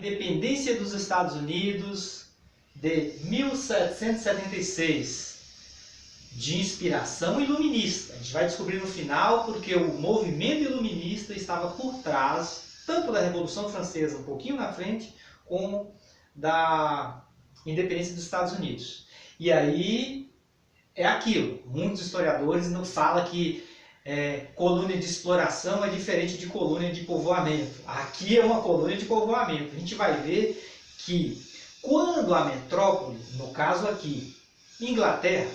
Independência dos Estados Unidos de 1776, de inspiração iluminista. A gente vai descobrir no final porque o movimento iluminista estava por trás, tanto da Revolução Francesa, um pouquinho na frente, como da independência dos Estados Unidos. E aí é aquilo, muitos historiadores não falam que colônia de exploração é diferente de colônia de povoamento. Aqui é uma colônia de povoamento. A gente vai ver que quando a metrópole, no caso aqui, Inglaterra,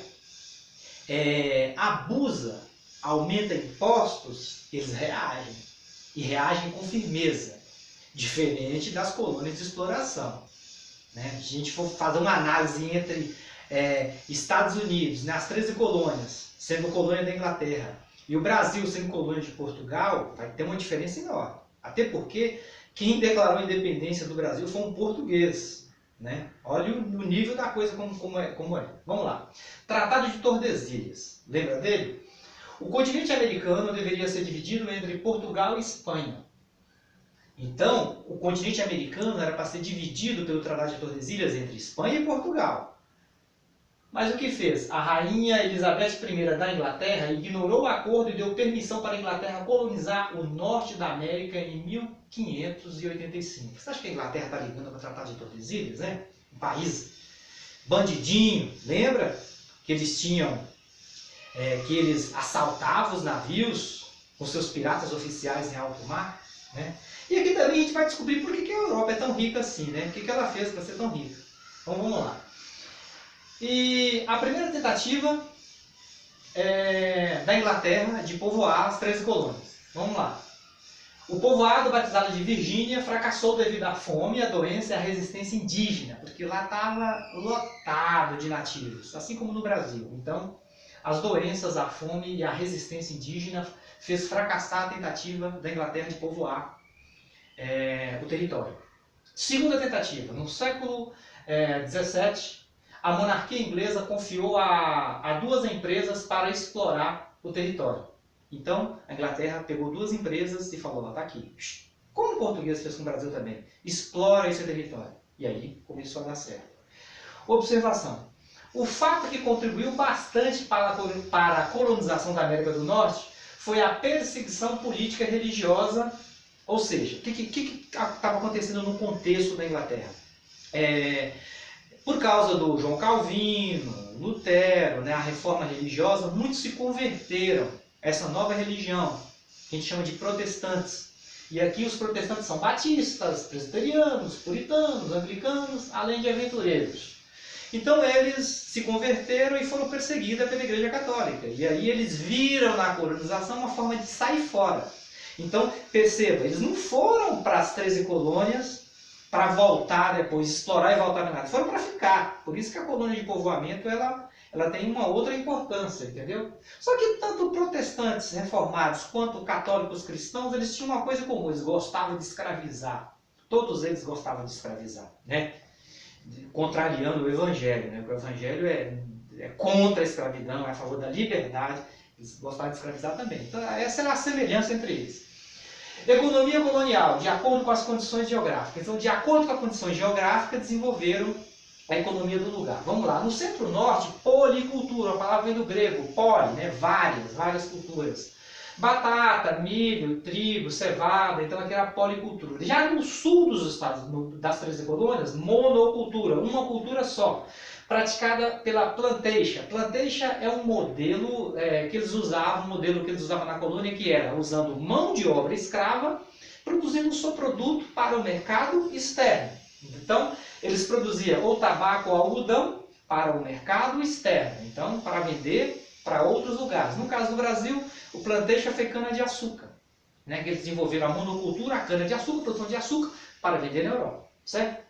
abusa, aumenta impostos, eles reagem. E reagem com firmeza, diferente das colônias de exploração. Né? Se a gente for fazer uma análise entre Estados Unidos, né, as 13 colônias, sendo colônia da Inglaterra, e o Brasil sendo colônia de Portugal, vai ter uma diferença enorme. Até porque quem declarou a independência do Brasil foi um português. Né? Olha o nível da coisa como é. Vamos lá. Tratado de Tordesilhas. Lembra dele? O continente americano deveria ser dividido entre Portugal e Espanha. Então, o continente americano era para ser dividido pelo Tratado de Tordesilhas entre Espanha e Portugal. Mas o que fez? A rainha Elizabeth I da Inglaterra ignorou o acordo e deu permissão para a Inglaterra colonizar o norte da América em 1585. Você acha que a Inglaterra está ligando para o Tratado de Tordesilhas? Né? Um país bandidinho, lembra? Que eles tinham, que eles assaltavam os navios com seus piratas oficiais em alto mar. Né? E aqui também a gente vai descobrir por que a Europa é tão rica assim, né? O que ela fez para ser tão rica. Então vamos lá. E a primeira tentativa da Inglaterra de povoar as 13 colônias. Vamos lá. O povoado, batizado de Virgínia, fracassou devido à fome, à doença e à resistência indígena, porque lá estava lotado de nativos, assim como no Brasil. Então, as doenças, a fome e a resistência indígena fez fracassar a tentativa da Inglaterra de povoar o território. Segunda tentativa, no século XVII, a monarquia inglesa confiou a duas empresas para explorar o território. Então, a Inglaterra pegou duas empresas e falou, está aqui. Como o português fez com o Brasil também. Explora esse território. E aí começou a dar certo. Observação. O fato que contribuiu bastante para a colonização da América do Norte foi a perseguição política e religiosa. Ou seja, o que estava acontecendo no contexto da Inglaterra? Por causa do João Calvino, Lutero, né, a reforma religiosa, muitos se converteram a essa nova religião, que a gente chama de protestantes. E aqui os protestantes são batistas, presbiterianos, puritanos, anglicanos, além de aventureiros. Então eles se converteram e foram perseguidos pela Igreja Católica. E aí eles viram na colonização uma forma de sair fora. Então perceba, eles não foram para as 13 colônias para voltar depois, explorar e voltar nada. Foram para ficar. Por isso que a colônia de povoamento ela tem uma outra importância, entendeu? Só que tanto protestantes reformados quanto católicos cristãos, eles tinham uma coisa comum, eles gostavam de escravizar. Todos eles gostavam de escravizar, né? Contrariando o Evangelho, né? Porque o Evangelho é contra a escravidão, é a favor da liberdade. Eles gostavam de escravizar também. Então essa era a semelhança entre eles. Economia colonial, de acordo com as condições geográficas. Então, de acordo com as condições geográficas, desenvolveram a economia do lugar. Vamos lá. No centro-norte, policultura, a palavra vem do grego, poli, né? Várias culturas. Batata, milho, trigo, cevada, então aqui era a policultura. Já no sul dos estados, das 13 colônias, monocultura, uma cultura só, praticada pela plantation. Plantation é um modelo que eles usavam, na colônia, que era usando mão de obra escrava, produzindo o seu produto para o mercado externo. Então, eles produziam ou tabaco ou algodão para o mercado externo, então para vender para outros lugares. No caso do Brasil, o plantation foi cana-de-açúcar, né? Que eles desenvolveram a monocultura, a cana-de-açúcar, a produção de açúcar, para vender na Europa, certo?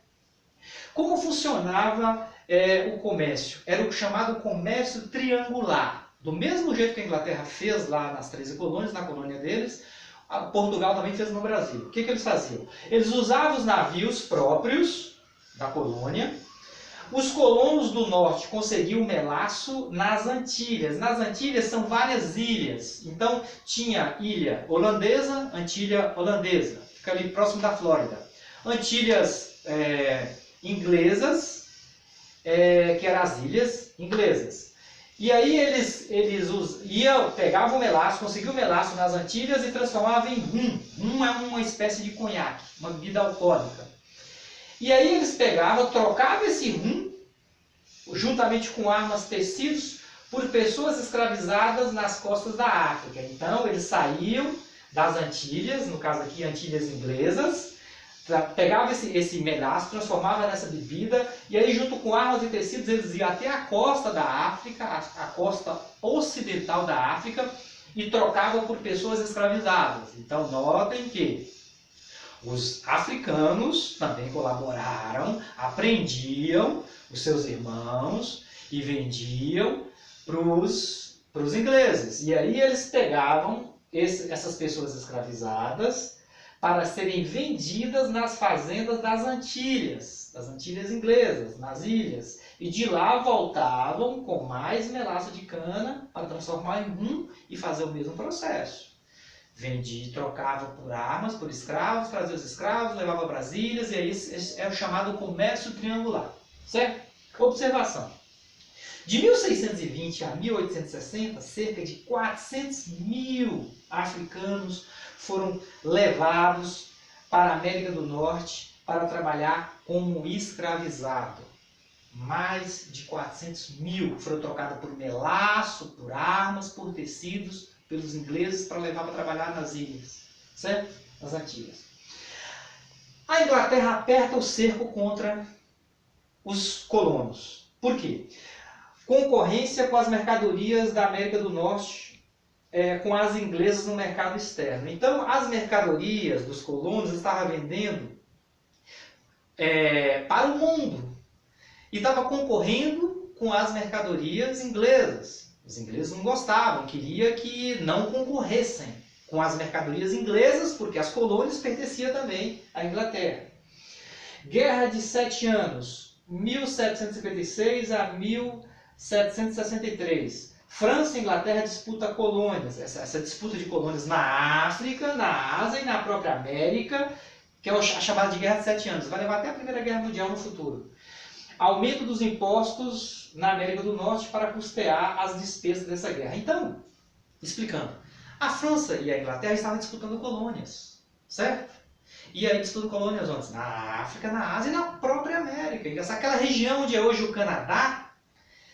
Como funcionava o comércio? Era o chamado comércio triangular. Do mesmo jeito que a Inglaterra fez lá nas 13 colônias, na colônia deles, Portugal também fez no Brasil. O que eles faziam? Eles usavam os navios próprios da colônia. Os colonos do norte conseguiam melaço nas Antilhas. Nas Antilhas são várias ilhas. Então tinha ilha holandesa, Antilha holandesa. Fica ali próximo da Flórida. Antilhas inglesas, que eram as ilhas inglesas. E aí eles pegavam o melaço, conseguiam o melaço nas Antilhas e transformavam em rum. Rum é uma espécie de conhaque, uma bebida alcoólica. E aí eles pegavam, trocavam esse rum, juntamente com armas, tecidos, por pessoas escravizadas nas costas da África. Então eles saíam das Antilhas, no caso aqui Antilhas inglesas, pegava esse melaço, transformava nessa bebida, e aí junto com armas e tecidos eles iam até a costa da África, a costa ocidental da África, e trocavam por pessoas escravizadas. Então notem que os africanos também colaboraram, aprendiam os seus irmãos e vendiam para os ingleses. E aí eles pegavam essas pessoas escravizadas para serem vendidas nas fazendas das Antilhas inglesas, nas ilhas. E de lá voltavam com mais melaço de cana para transformar em rum e fazer o mesmo processo. Vendia, trocava por armas, por escravos, trazia os escravos, levava para as ilhas, e aí é o chamado comércio triangular. Certo? Observação. De 1620 a 1860, cerca de 400 mil africanos foram levados para a América do Norte para trabalhar como escravizado. Mais de 400 mil foram trocados por melaço, por armas, por tecidos, pelos ingleses para levar para trabalhar nas ilhas, certo? Nas Antilhas. A Inglaterra aperta o cerco contra os colonos. Por quê? Concorrência com as mercadorias da América do Norte, com as inglesas no mercado externo. Então, as mercadorias dos colonos estavam vendendo para o mundo e estava concorrendo com as mercadorias inglesas. Os ingleses não gostavam, queria que não concorressem com as mercadorias inglesas, porque as colônias pertenciam também à Inglaterra. Guerra de 7 anos, 1756 a 1763. França e Inglaterra disputam colônias. Essa disputa de colônias na África, na Ásia e na própria América, que é a chamada de Guerra de 7 anos. Vai levar até a Primeira Guerra Mundial no futuro. Aumento dos impostos na América do Norte para custear as despesas dessa guerra. Então, explicando, a França e a Inglaterra estavam disputando colônias, certo? E aí disputando colônias onde? Na África, na Ásia e na própria América. E aquela região onde é hoje o Canadá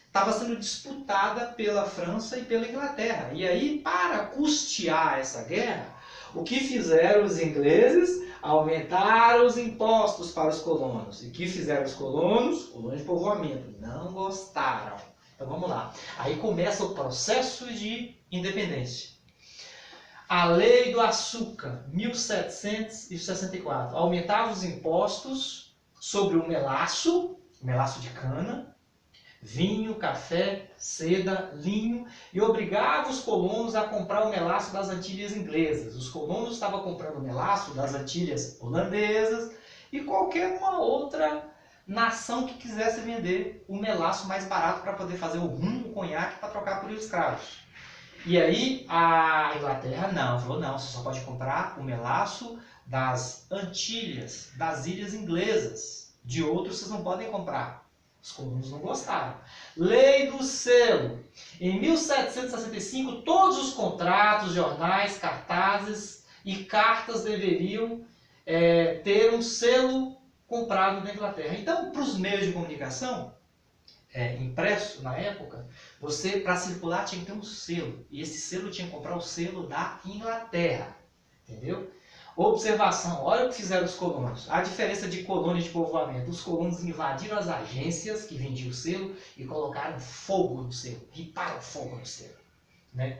estava sendo disputada pela França e pela Inglaterra. E aí, para custear essa guerra, o que fizeram os ingleses? Aumentaram os impostos para os colonos. E o que fizeram os colonos? Colônia de povoamento. Não gostaram. Então vamos lá. Aí começa o processo de independência. A Lei do Açúcar, 1764. Aumentava os impostos sobre o melaço de cana, vinho, café, seda, linho, e obrigava os colonos a comprar o melaço das Antilhas inglesas. Os colonos estavam comprando o melaço das Antilhas holandesas e qualquer uma outra nação que quisesse vender o melaço mais barato para poder fazer o rum, o conhaque, para trocar por escravos. E aí a Inglaterra falou não, você só pode comprar o melaço das Antilhas, das ilhas inglesas. De outros vocês não podem comprar. Os colonos não gostaram. Lei do selo. Em 1765, todos os contratos, jornais, cartazes e cartas deveriam ter um selo comprado na Inglaterra. Então, para os meios de comunicação, impresso na época, você, para circular, tinha que ter um selo. E esse selo tinha que comprar o selo da Inglaterra. Entendeu? Observação, olha o que fizeram os colonos. A diferença de colônia de povoamento. Os colonos invadiram as agências que vendiam o selo e colocaram fogo no selo. Riparam fogo no selo. Né?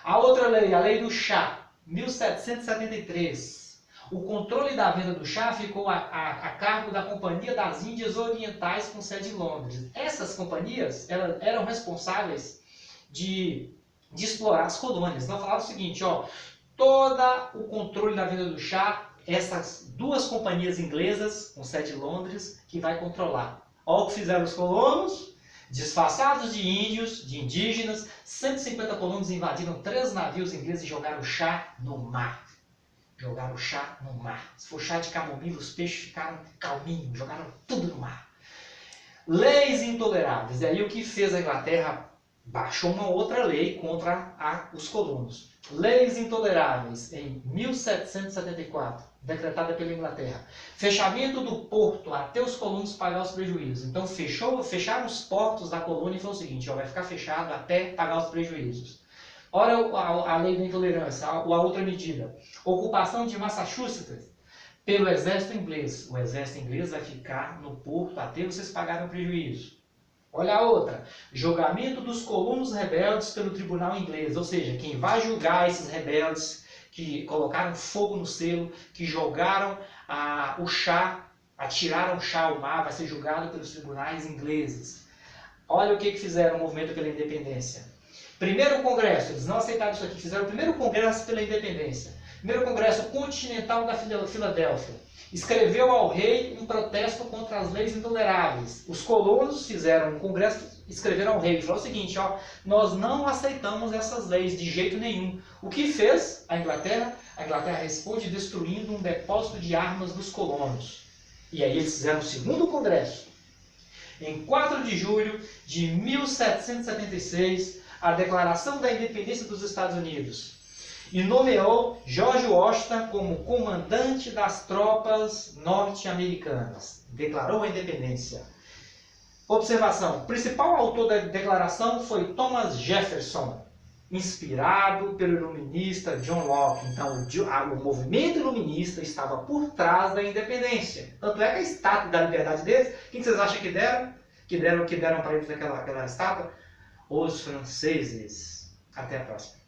A outra lei, a lei do chá, 1773. O controle da venda do chá ficou a cargo da Companhia das Índias Orientais com sede em Londres. Essas companhias eram responsáveis de explorar as colônias. Então falaram o seguinte, todo o controle da venda do chá, essas duas companhias inglesas, com sede em Londres, que vai controlar. Olha o que fizeram os colonos, disfarçados de índios, de indígenas, 150 colonos invadiram 3 navios ingleses e jogaram chá no mar. Jogaram o chá no mar. Se for chá de camomila, os peixes ficaram calminhos, jogaram tudo no mar. Leis intoleráveis. E aí o que fez a Inglaterra? Baixou uma outra lei contra os colonos. Leis intoleráveis em 1774, decretada pela Inglaterra. Fechamento do porto até os colonos pagar os prejuízos. Então fecharam os portos da colônia e falou o seguinte, vai ficar fechado até pagar os prejuízos. Ora a lei da intolerância, a outra medida. Ocupação de Massachusetts pelo exército inglês. O exército inglês vai ficar no porto até vocês pagarem o prejuízo. Olha a outra. Julgamento dos colonos rebeldes pelo tribunal inglês. Ou seja, quem vai julgar esses rebeldes que colocaram fogo no selo, que jogaram o chá, atiraram o chá ao mar, vai ser julgado pelos tribunais ingleses. Olha o que fizeram o movimento pela independência. Primeiro congresso, eles não aceitaram isso aqui, fizeram o primeiro congresso pela independência. Primeiro congresso continental da Filadélfia. Escreveu ao rei um protesto contra as leis intoleráveis. Os colonos fizeram um congresso, escreveram ao rei e falaram o seguinte, nós não aceitamos essas leis de jeito nenhum. O que fez a Inglaterra? A Inglaterra responde destruindo um depósito de armas dos colonos. E aí eles fizeram o segundo congresso. Em 4 de julho de 1776, a Declaração da Independência dos Estados Unidos. E nomeou George Washington como comandante das tropas norte-americanas. Declarou a independência. Observação. O principal autor da declaração foi Thomas Jefferson, inspirado pelo iluminista John Locke. Então, o movimento iluminista estava por trás da independência. Tanto é que a estátua da liberdade deles, quem vocês acham que deram? Que deram para eles aquela estátua? Os franceses. Até a próxima.